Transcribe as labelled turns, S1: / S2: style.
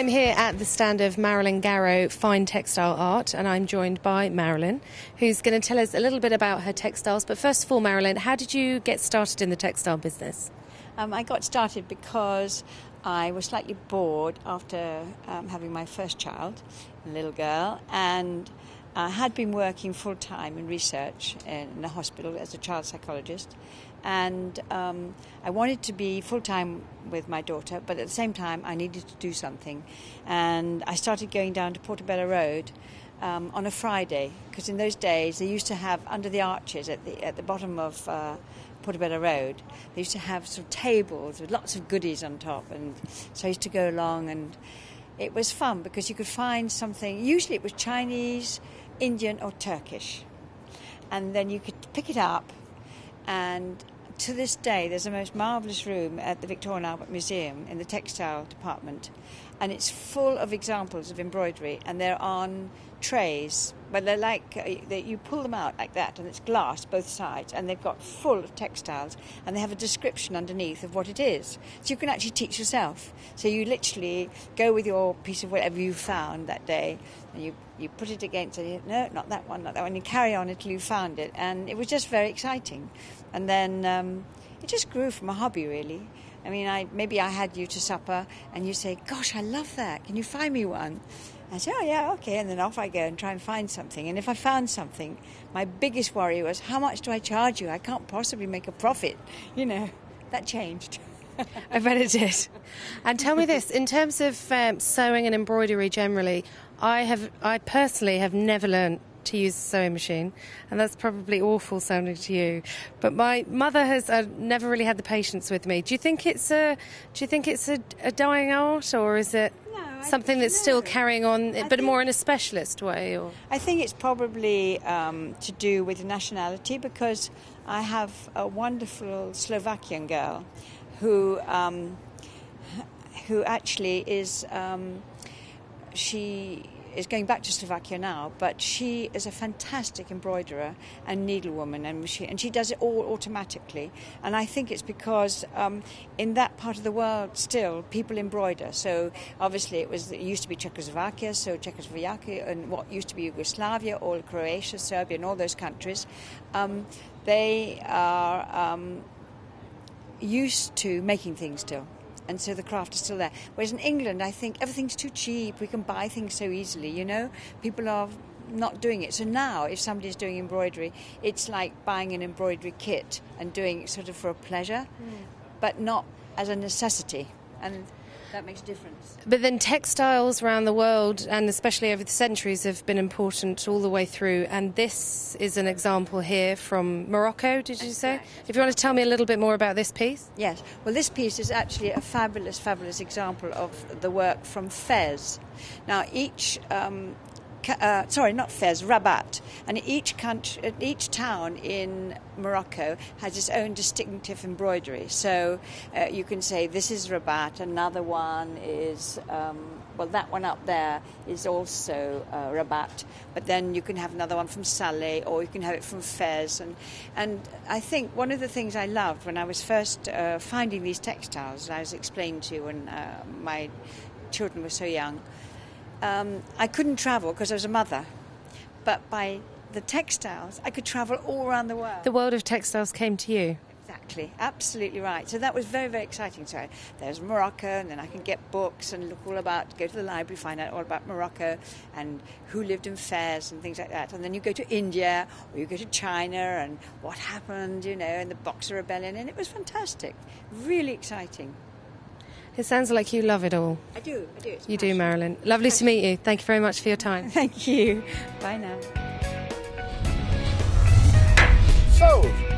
S1: I'm here at the stand of Marilyn Garrow Fine Textile Art, and I'm joined by Marilyn, who's going to tell us a little bit about her textiles. But first of all, Marilyn, how did you get started in the textile business?
S2: I got started because I was slightly bored after having my first child, a little girl, and I had been working full-time in research in a hospital as a child psychologist, and I wanted to be full-time with my daughter, but at the same time I needed to do something, and I started going down to Portobello Road on a Friday, because in those days they used to have, under the arches at the bottom of Portobello Road, they used to have sort of tables with lots of goodies on top, and so I used to go along, and it was fun because you could find something. Usually it was Chinese, Indian or Turkish, and then you could pick it up. And to this day there's the most marvellous room at the Victoria and Albert Museum in the textile department, and it's full of examples of embroidery, and they're on trays, but they're like you pull them out like that, and it's glass both sides, and they've got full of textiles, and they have a description underneath of what it is, so you can actually teach yourself. So you literally go with your piece of whatever you found that day, and you put it against it. No, not that one, not that one. You carry on until you found it, and it was just very exciting. And then it just grew from a hobby, really. I mean, maybe I had you to supper, and you say, "Gosh, I love that. Can you find me one?" I said, "Oh, yeah, okay," and then off I go and try and find something. And if I found something, my biggest worry was, how much do I charge you? I can't possibly make a profit. You know, that changed.
S1: I bet it did. And tell me this, in terms of sewing and embroidery generally, I personally have never learned to use a sewing machine, and that's probably awful sounding to you, but my mother has never really had the patience with me. Do you think it's a dying art, or is it something that's still carrying on, but more in a specialist way? Or
S2: I think it's probably to do with nationality, because I have a wonderful Slovakian girl who actually is she is going back to Slovakia now, but she is a fantastic embroiderer and needlewoman, and she does it all automatically. And I think it's because in that part of the world still people embroider. So obviously it used to be Czechoslovakia, so Czechoslovakia and what used to be Yugoslavia, all Croatia, Serbia, and all those countries, they are used to making things still. And so the craft is still there. Whereas in England, I think everything's too cheap. We can buy things so easily, you know. People are not doing it. So now, if somebody's doing embroidery, it's like buying an embroidery kit and doing it sort of for a pleasure, but not as a necessity. And that makes a difference.
S1: But then textiles around the world, and especially over the centuries, have been important all the way through. And this is an example here from Morocco, did you say?
S2: Right.
S1: If you want to tell me a little bit more about this piece.
S2: Yes. Well, this piece is actually a fabulous, fabulous example of the work from Fez. Now, each... not Fez, Rabat. And each town in Morocco has its own distinctive embroidery. So you can say this is Rabat, another one is, that one up there is also Rabat. But then you can have another one from Saleh, or you can have it from Fez. And I think one of the things I loved when I was first finding these textiles, I was explained to when my children were so young, I couldn't travel because I was a mother, but by the textiles I could travel all around the world.
S1: The world of textiles came to you.
S2: Exactly, absolutely right. So that was very, very exciting. So there's Morocco, and then I can get books and look all about, go to the library, find out all about Morocco and who lived in Fez and things like that. And then you go to India, or you go to China, and what happened, you know, in the Boxer Rebellion, and it was fantastic, really exciting.
S1: It sounds like you love it all.
S2: I do.
S1: You do, Marilyn. Lovely to meet you. Thank you very much for your time.
S2: Thank you. Bye now.
S3: Sold.